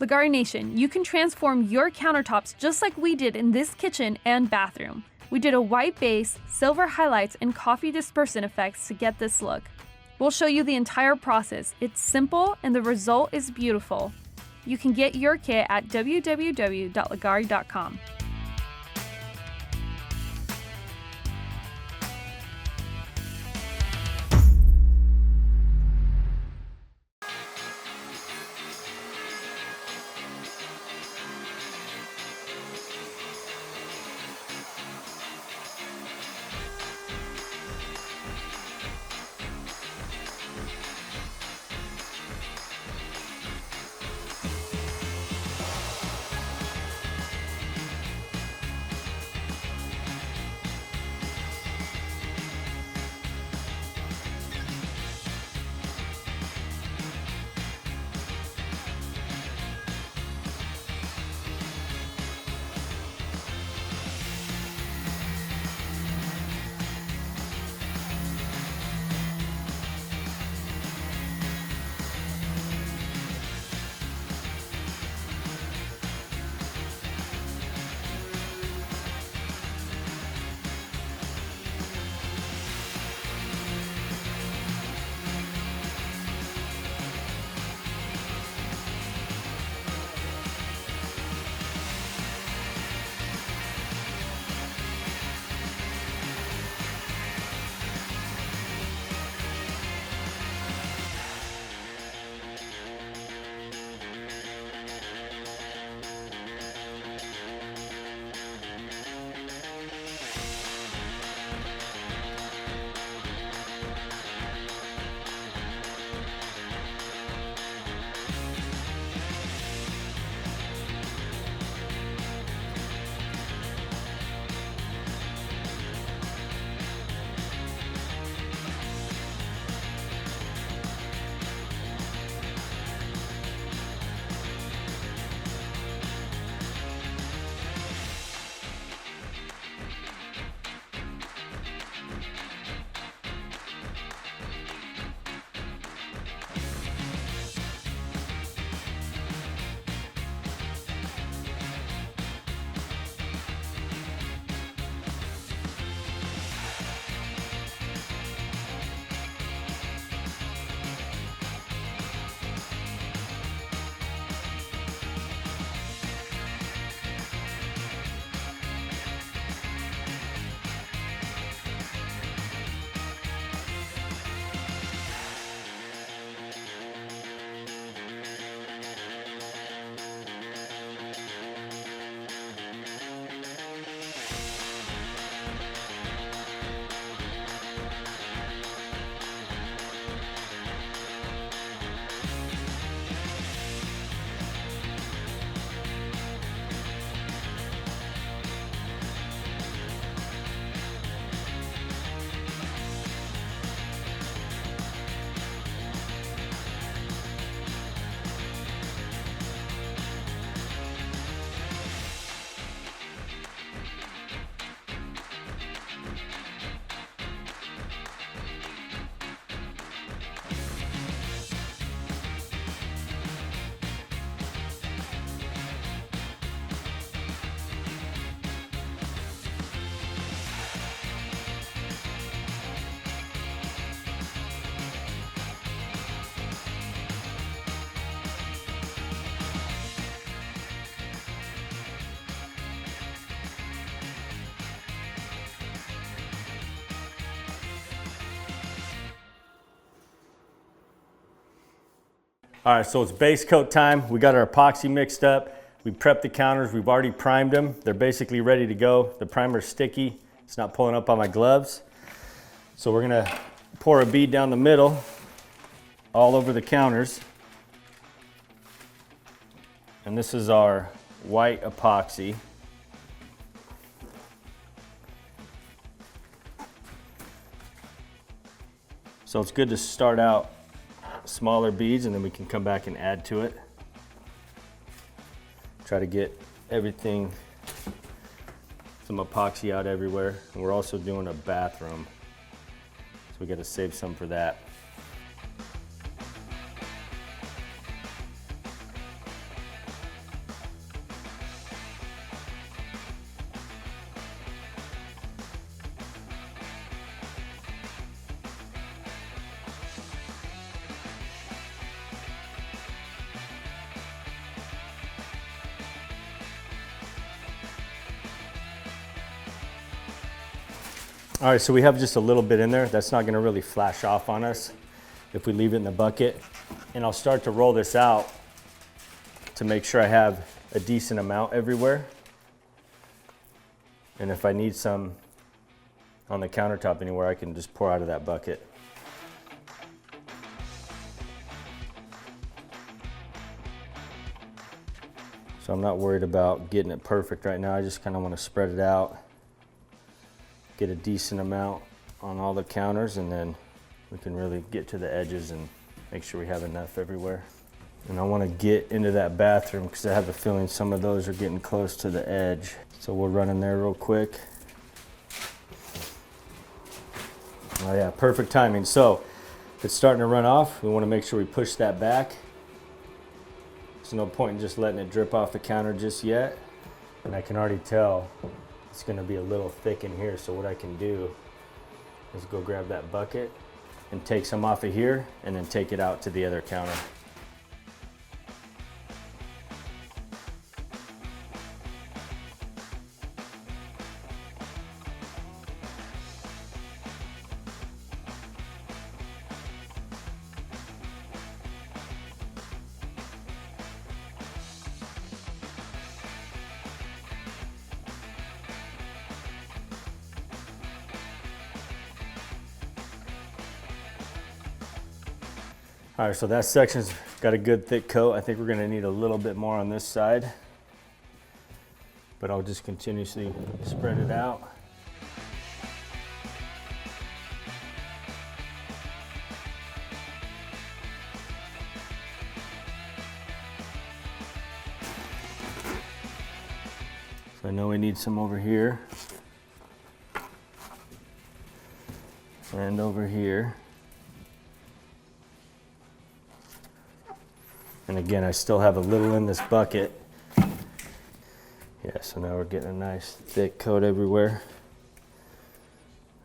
Leggari Nation, you can transform your countertops just like we did in this kitchen and bathroom. We did a white base, silver highlights, and coffee dispersant effects to get this look. We'll show you the entire process. It's simple and the result is beautiful. You can get your kit at www.leggari.com. All right, so it's base coat time. We got our epoxy mixed up. We prepped the counters. We've already primed them. They're basically ready to go. The primer's sticky. It's not pulling up on my gloves. So we're gonna pour a bead down the middle, all over the counters. And this is our white epoxy. So it's good to start out smaller beads and then we can come back and add to it. Try to get everything, some epoxy out everywhere. And we're also doing a bathroom, so we got to save some for that. All right, so we have just a little bit in there. That's not gonna really flash off on us if we leave it in the bucket. And I'll start to roll this out to make sure I have a decent amount everywhere. And if I need some on the countertop anywhere, I can just pour out of that bucket. So I'm not worried about getting it perfect right now. I just kind of want to spread it out, get a decent amount on all the counters, and then we can really get to the edges and make sure we have enough everywhere. And I want to get into that bathroom because I have a feeling some of those are getting close to the edge. So we'll run in there real quick. Oh yeah, perfect timing. So if it's starting to run off, we want to make sure we push that back. There's no point in just letting it drip off the counter just yet. And I can already tell it's going to be a little thick in here. So what I can do is go grab that bucket and take some off of here and then take it out to the other counter. All right, so that section's got a good thick coat. I think we're gonna need a little bit more on this side, but I'll just continuously spread it out. So I know we need some over here and over here. And again, I still have a little in this bucket. Yeah, so now we're getting a nice thick coat everywhere.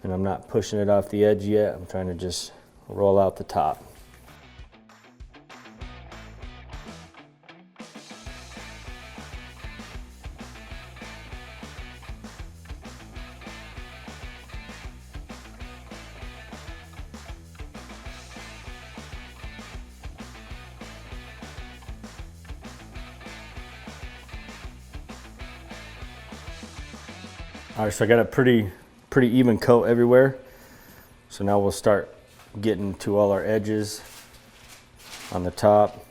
And I'm not pushing it off the edge yet. I'm trying to just roll out the top. All right, so I got a pretty even coat everywhere. So now we'll start getting to all our edges on the top.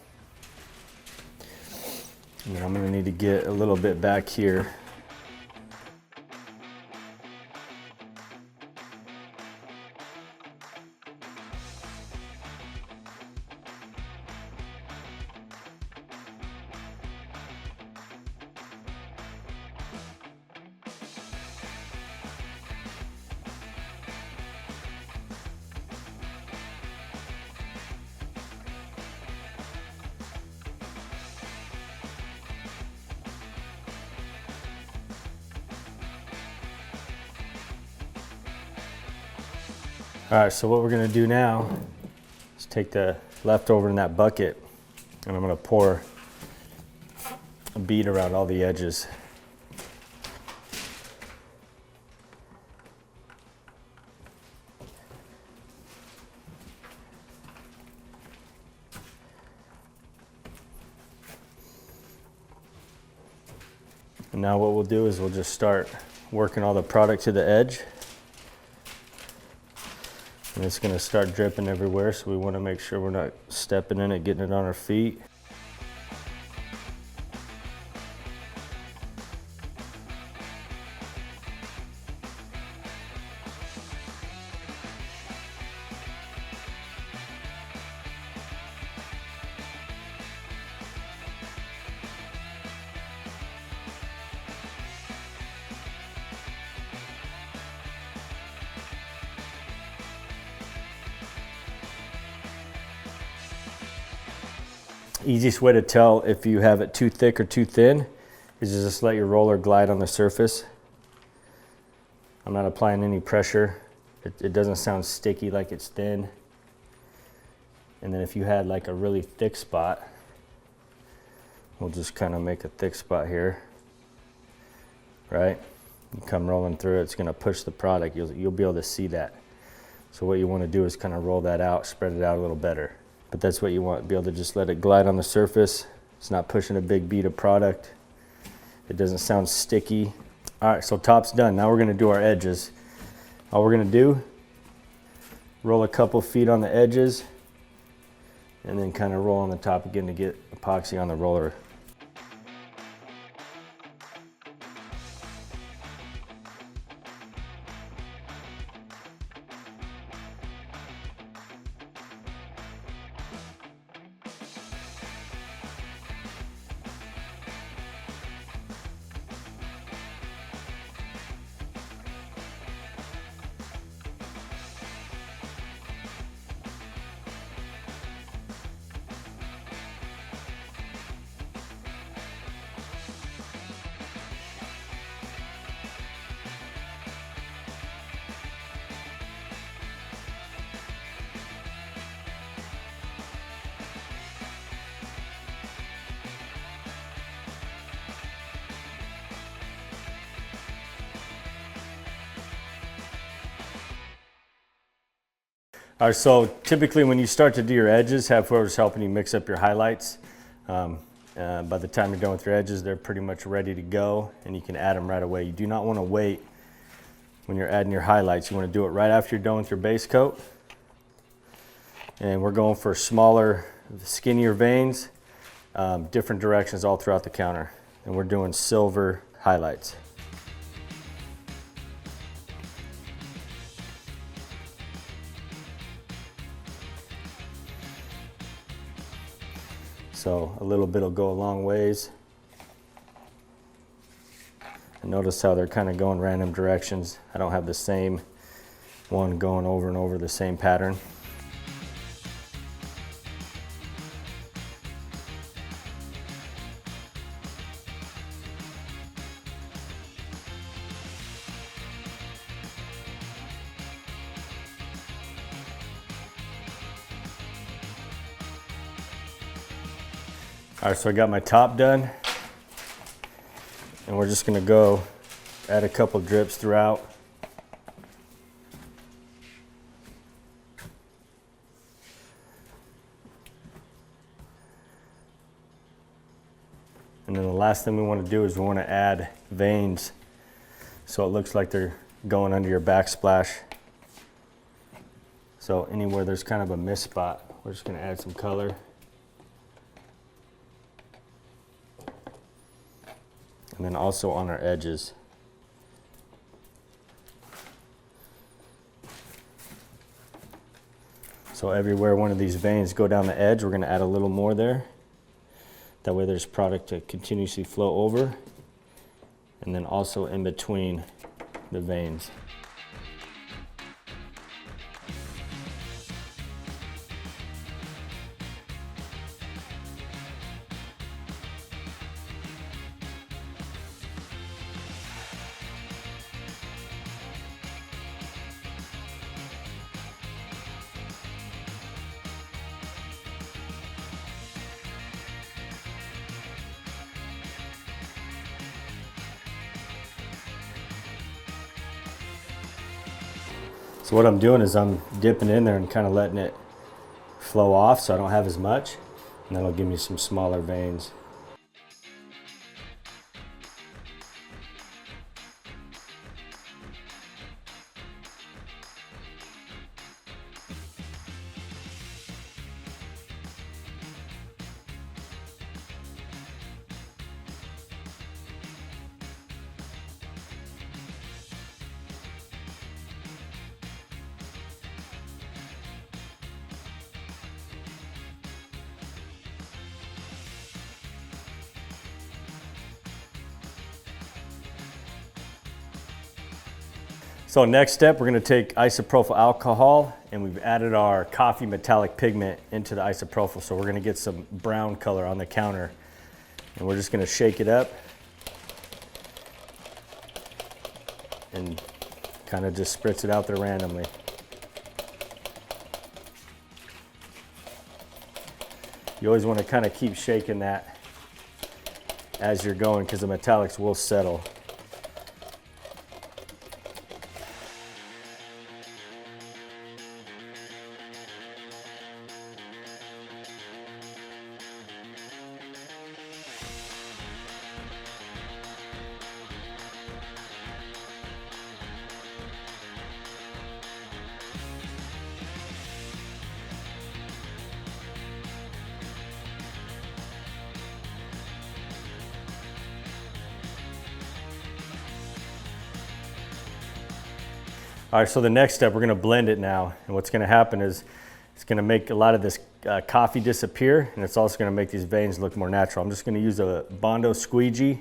And then I'm gonna need to get a little bit back here. All right, so what we're gonna do now is take the leftover in that bucket and I'm gonna pour a bead around all the edges. And now what we'll do is we'll just start working all the product to the edge. And it's gonna start dripping everywhere, so we wanna make sure we're not stepping in it, getting it on our feet. Easiest way to tell if you have it too thick or too thin is to just let your roller glide on the surface. I'm not applying any pressure. It doesn't sound sticky like it's thin. And then if you had like a really thick spot, we'll just kind of make a thick spot here, right? You come rolling through it, it's gonna push the product. You'll be able to see that. So what you wanna do is kind of roll that out, spread it out a little better. But that's what you want, be able to just let it glide on the surface. It's not pushing a big bead of product. It doesn't sound sticky. All right, so top's done. Now we're gonna do our edges. All we're gonna do, roll a couple feet on the edges and then kind of roll on the top again to get epoxy on the roller. All right, so typically when you start to do your edges, have whoever's helping you mix up your highlights. By the time you're done with your edges, they're pretty much ready to go and you can add them right away. You do not want to wait when you're adding your highlights. You want to do it right after you're done with your base coat. And we're going for smaller, skinnier veins, different directions all throughout the counter. And we're doing silver highlights. So a little bit will go a long ways. And notice how they're kind of going random directions. I don't have the same one going over and over the same pattern. All right, so I got my top done, and we're just gonna go add a couple drips throughout. And then the last thing we want to do is we want to add veins so it looks like they're going under your backsplash. So anywhere there's kind of a miss spot, we're just going to add some color. And then also on our edges. So everywhere one of these veins go down the edge, we're going to add a little more there. That way there's product to continuously flow over. And then also in between the veins. So what I'm doing is I'm dipping in there and kind of letting it flow off so I don't have as much, and that'll give me some smaller veins. So next step, we're going to take isopropyl alcohol, and we've added our coffee metallic pigment into the isopropyl. So we're going to get some brown color on the counter, and we're just going to shake it up and kind of just spritz it out there randomly. You always want to kind of keep shaking that as you're going because the metallics will settle. All right, so the next step, we're gonna blend it now. And what's gonna happen is it's gonna make a lot of this coffee disappear, and it's also gonna make these veins look more natural. I'm just gonna use a Bondo squeegee,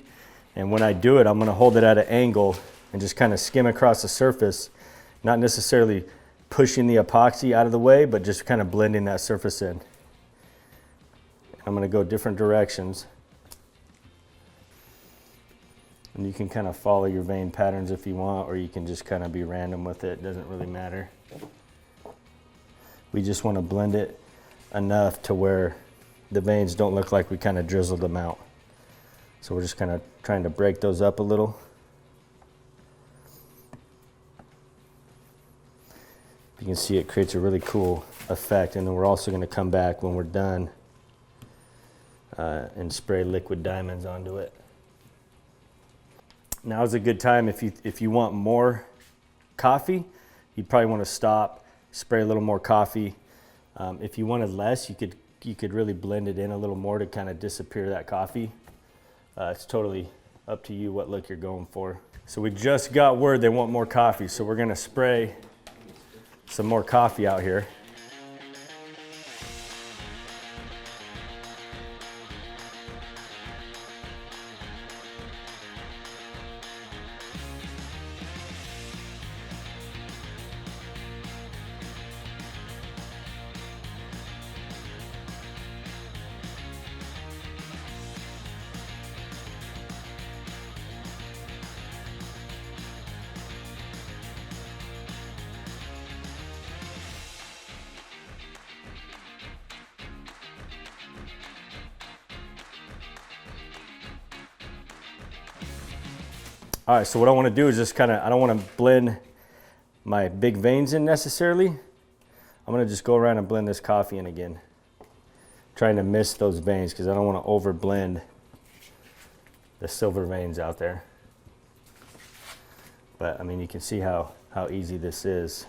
and when I do it, I'm gonna hold it at an angle and just kind of skim across the surface, not necessarily pushing the epoxy out of the way, but just kind of blending that surface in. I'm gonna go different directions. And you can kind of follow your vein patterns if you want, or you can just kind of be random with it. It doesn't really matter. We just want to blend it enough to where the veins don't look like we kind of drizzled them out. So we're just kind of trying to break those up a little. You can see it creates a really cool effect. And then we're also going to come back when we're done and spray liquid diamonds onto it. Now is a good time if you want more coffee, you'd probably want to stop, spray a little more coffee. If you wanted less, you could really blend it in a little more to kind of disappear that coffee. It's totally up to you what look you're going for. So we just got word they want more coffee, so we're gonna spray some more coffee out here. All right, so what I want to do is just I don't want to blend my big veins in necessarily. I'm going to just go around and blend this coffee in again, trying to miss those veins because I don't want to over blend the silver veins out there. But I mean, you can see how easy this is.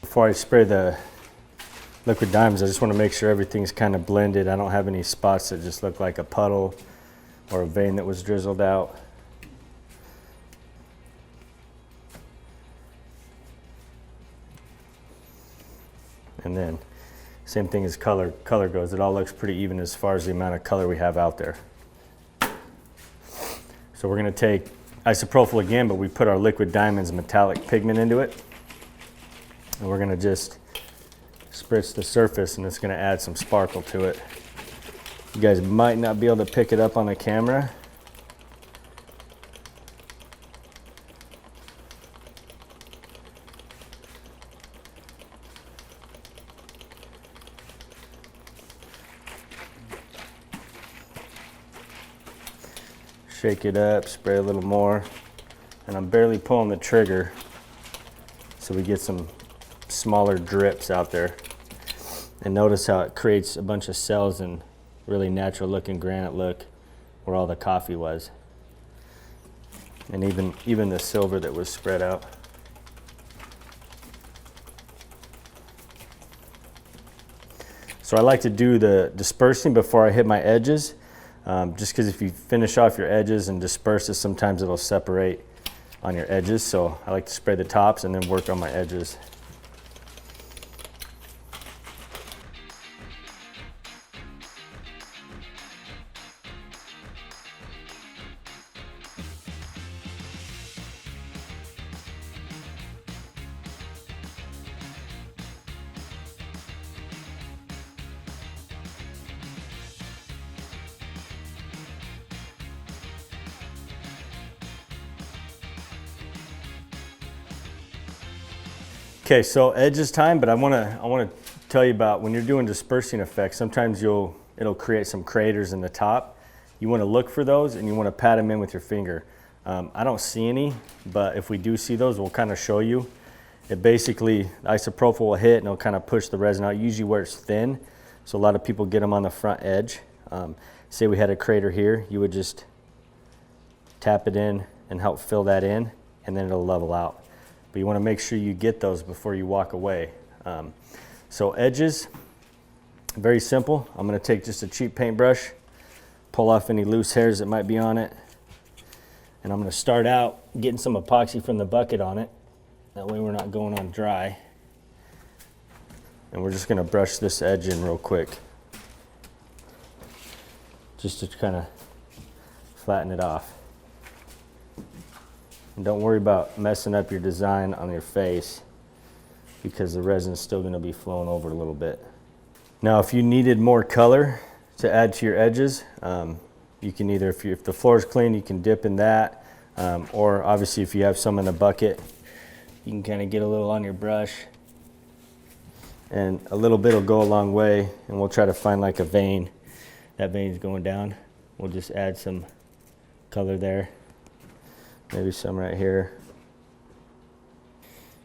Before I spray the liquid diamonds, I just want to make sure everything's kind of blended. I don't have any spots that just look like a puddle or a vein that was drizzled out. And then same thing as color goes. It all looks pretty even as far as the amount of color we have out there. So we're going to take isopropyl again, but we put our liquid diamonds metallic pigment into it. And we're going to just spritz the surface, and it's going to add some sparkle to it. You guys might not be able to pick it up on the camera. Shake it up, spray a little more, and I'm barely pulling the trigger so we get some smaller drips out there. And notice how it creates a bunch of cells and really natural looking granite look where all the coffee was. And even the silver that was spread out. So I like to do the dispersing before I hit my edges, just because if you finish off your edges and disperse it, sometimes it'll separate on your edges. So I like to spray the tops and then work on my edges. Okay, so edges time, but I wanna tell you about when you're doing dispersing effects, sometimes it'll create some craters in the top. You wanna look for those and you wanna pat them in with your finger. I don't see any, but if we do see those, we'll kind of show you. It basically, isopropyl will hit and it'll kind of push the resin out, usually where it's thin. So a lot of people get them on the front edge. Say we had a crater here, you would just tap it in and help fill that in, and then it'll level out. But you want to make sure you get those before you walk away. So edges, very simple. I'm going to take just a cheap paintbrush, pull off any loose hairs that might be on it, and I'm going to start out getting some epoxy from the bucket on it. That way we're not going on dry. And we're just going to brush this edge in real quick, just to kind of flatten it off. And don't worry about messing up your design on your face, because the resin is still going to be flowing over a little bit. Now, if you needed more color to add to your edges, you can either, if the floor is clean, you can dip in that, or obviously if you have some in the bucket, you can kind of get a little on your brush, and a little bit will go a long way. And we'll try to find like a vein. That vein's going down. We'll just add some color there. Maybe some right here,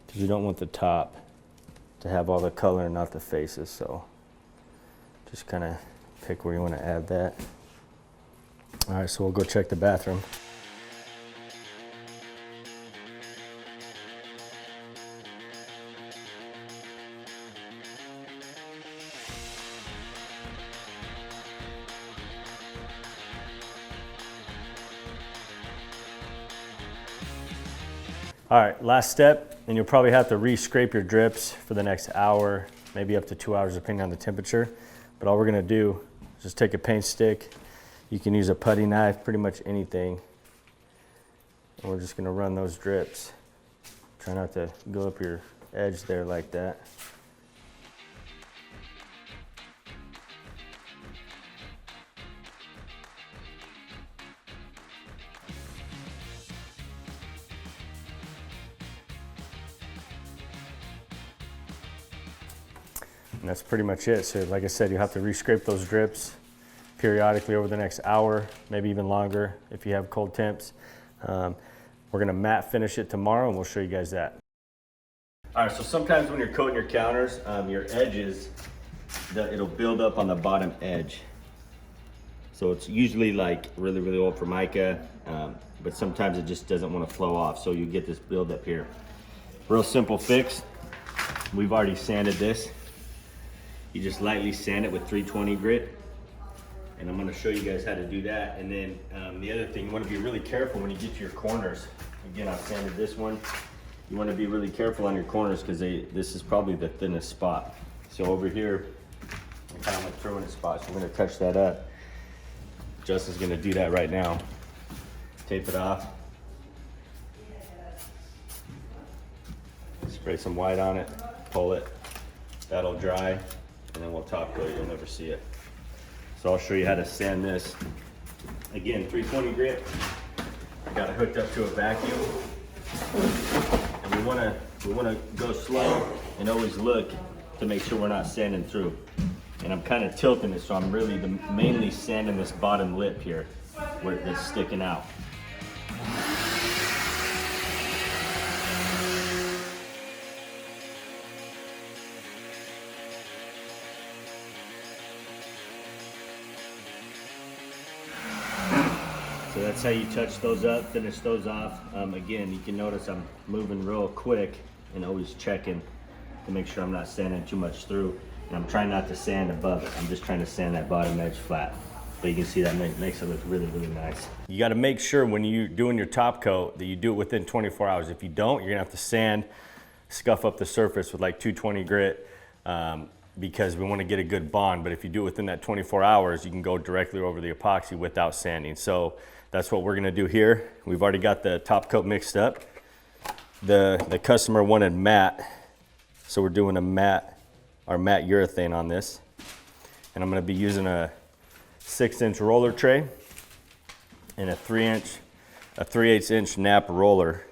because you don't want the top to have all the color and not the faces. So just kind of pick where you want to add that. All right, so we'll go check the bathroom. All right, last step, and you'll probably have to re-scrape your drips for the next hour, maybe up to 2 hours depending on the temperature. But all we're gonna do is just take a paint stick. You can use a putty knife, pretty much anything. And we're just gonna run those drips. Try not to go up your edge there like that. And that's pretty much it. So like I said, you have to re-scrape those drips periodically over the next hour, maybe even longer if you have cold temps. We're gonna matte finish it tomorrow, and we'll show you guys that. All right, so sometimes when you're coating your counters, your edges, it'll build up on the bottom edge. So it's usually like really, really old Formica, but sometimes it just doesn't want to flow off. So you get this build up here. Real simple fix. We've already sanded this. You just lightly sand it with 320 grit. And I'm gonna show you guys how to do that. And then the other thing, you wanna be really careful when you get to your corners. Again, I've sanded this one. You wanna be really careful on your corners, because this is probably the thinnest spot. So over here, I kind of went through in a spot, so we're gonna touch that up. Justin's gonna do that right now. Tape it off. Spray some white on it, pull it. That'll dry, and then we'll top coat it. You'll never see it. So I'll show you how to sand this. Again, 320 grit. I got it hooked up to a vacuum. And we wanna go slow and always look to make sure we're not sanding through. And I'm kind of tilting it, so I'm really mainly sanding this bottom lip here where it's sticking out. So that's how you touch those up, finish those off. Again, you can notice I'm moving real quick and always checking to make sure I'm not sanding too much through. And I'm trying not to sand above it. I'm just trying to sand that bottom edge flat. But you can see that makes it look really, really nice. You gotta make sure when you're doing your top coat that you do it within 24 hours. If you don't, you're gonna have to sand, scuff up the surface with like 220 grit, because we wanna get a good bond. But if you do it within that 24 hours, you can go directly over the epoxy without sanding. So that's what we're gonna do here. We've already got the top coat mixed up. The customer wanted matte, so we're doing our matte urethane on this. And I'm gonna be using a 6-inch roller tray and a 3/8 inch nap roller.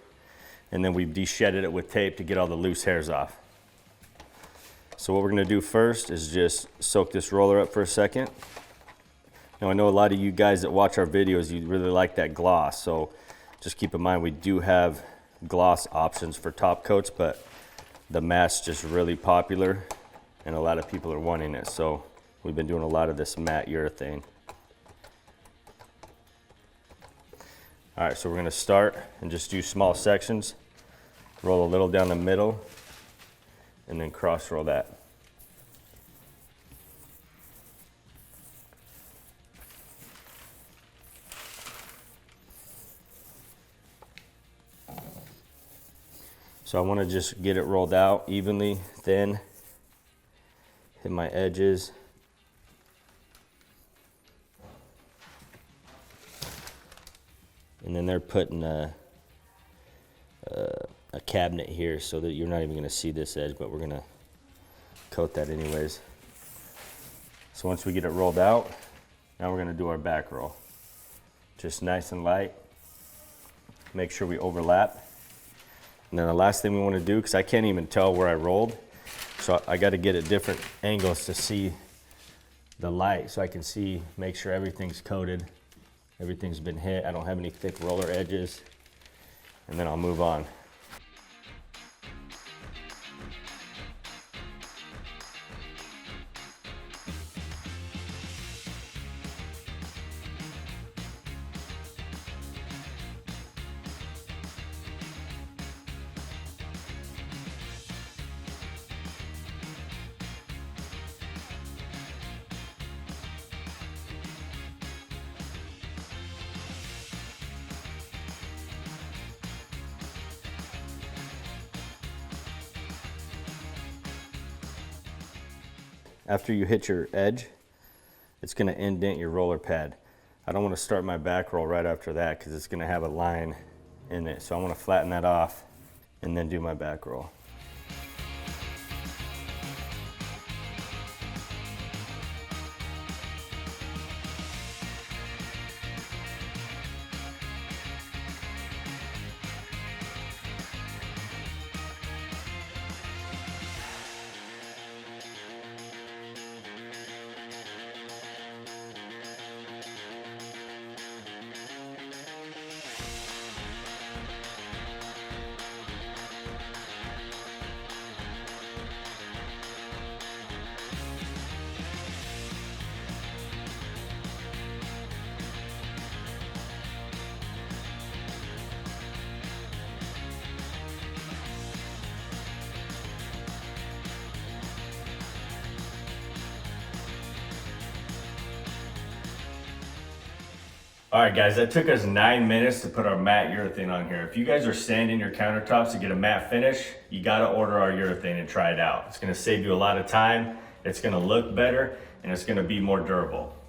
and then we've de-shedded it with tape to get all the loose hairs off. So what we're gonna do first is just soak this roller up for a second. Now I know a lot of you guys that watch our videos, you really like that gloss, so just keep in mind we do have gloss options for top coats, but the matte just really popular and a lot of people are wanting it, so we've been doing a lot of this matte urethane. All right, so we're gonna start and just do small sections, roll a little down the middle, and then cross roll that. So I want to just get it rolled out evenly, thin, hit my edges. And then they're putting a cabinet here so that you're not even going to see this edge, but we're going to coat that anyways. So once we get it rolled out, now we're going to do our back roll. Just nice and light. Make sure we overlap. And then the last thing we want to do, because I can't even tell where I rolled, so I got to get at different angles to see the light so I can see, make sure everything's coated, everything's been hit, I don't have any thick roller edges, and then I'll move on. After you hit your edge, it's going to indent your roller pad. I don't want to start my back roll right after that because it's going to have a line in it. So I want to flatten that off and then do my back roll. All right, guys, that took us 9 minutes to put our matte urethane on here. If you guys are sanding your countertops to get a matte finish, you gotta order our urethane and try it out. It's gonna save you a lot of time, it's gonna look better, and it's gonna be more durable.